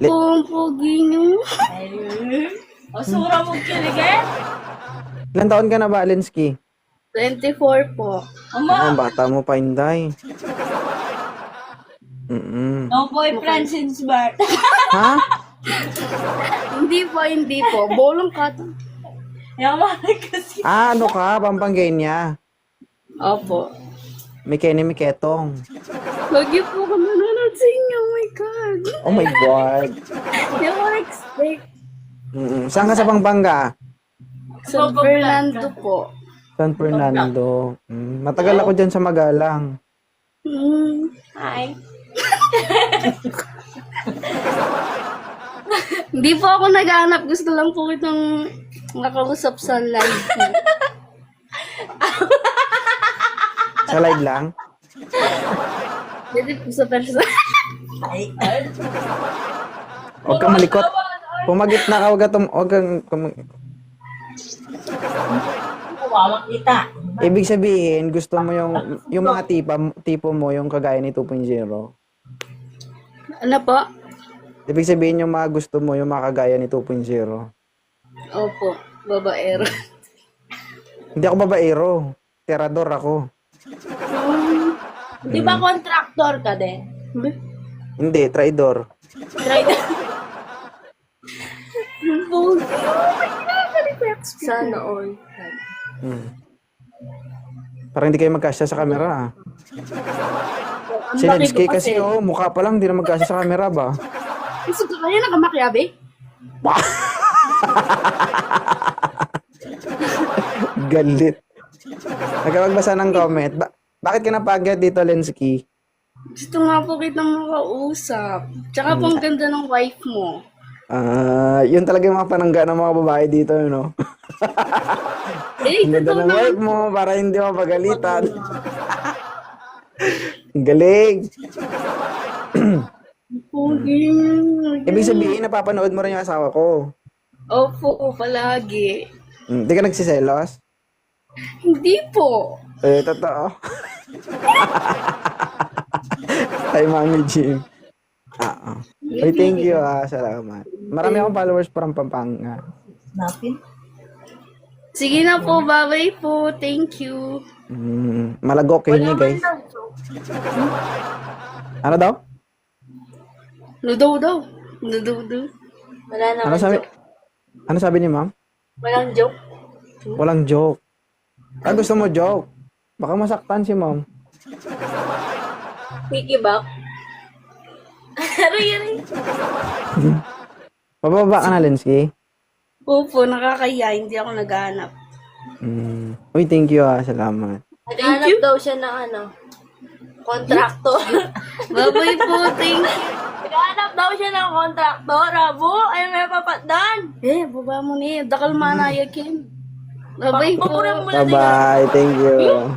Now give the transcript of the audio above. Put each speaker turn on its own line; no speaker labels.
po ang pogi niyo.
O, sura mo kiligin?
Ilan taon ka na ba, Lensky?
24 po.
Ang bata mo pa, Inday.
No boyfriend since birth.
Ha?
Hindi po. Bolong ka to.
Yaman kasi.
Ano ka? Pampangkenya.
Opo.
May Kenny, may Ketong.
Lagi po ka nanonood sa inyo. Oh my God.
Oh my God.
Hindi ko expect.
Saan ka sa Pampanga?
San Fernando po.
San Fernando. Matagal ako dyan sa Magalang.
Hi.
Hindi po ako naghahanap. Gusto lang po itong makausap sa live po.
Sa live lang?
Hindi po sa person.
Huwag kang malikot. Pumagit na ka, huwag kang
Kawawa kita.
Ibig sabihin, gusto mo yung mga tipo mo, yung kagaya ni 2.0.
Ano po?
Ibig sabihin yung mga gusto mo, yung mga kagaya ni 2.0.
Opo. Babaero.
Hindi ako babaero. Terador ako.
Di ba contractor ka din?
Hindi, traidor.
Try na.
Pogi. Oh my God.
Sana all.
Parang hindi kayo magkasya sa camera. Ah.
Ang
Si
laki
Lensky
ko
kasi, mukha pa lang, hindi na magkasya sa camera ba?
Gusto ka kaya nakamakyabe?
Galit. Nagkapagbasa ng comment. Bakit ka napagyat dito, Lensky?
Gusto nga po kitang makausap. Tsaka po ang ganda ng wife mo.
Yun talaga yung mga panangga ng mga babae dito, no? Ang ganda
Totoo
ng
na.
wife mo para hindi mapagalitan. Ang galing.
Pogi.
Ibig sabihin, napapanood mo rin yung asawa ko.
Opo, palagi.
Hindi ka nagsiselos?
Hindi po.
Totoo. Hi, Mami Jim. Ay, thank you, salamat. Marami akong followers from Pampanga.
Sige na po, bye-bye po. Thank you.
Malagok kayo niya, guys. Ano daw?
Ludo.
Wala naman
Ano sabi ni ma'am?
Walang joke.
Walang joke. Gusto mo joke? Baka masaktan si ma'am.
Piggyback. Aray.
Pababa ka na, Lensky.
Opo, nakakaya. Hindi ako naghahanap.
Uy, thank you, salamat.
Naghanap daw siya ng contractor.
Bye-bye po. Thank you.
Naghanap daw siya ng contractor. Abo, ay may papatdan.
Baba mo ni. Dakal manaya, Kim. Bye-bye po.
Papurin mo na
Bye-bye, thank you.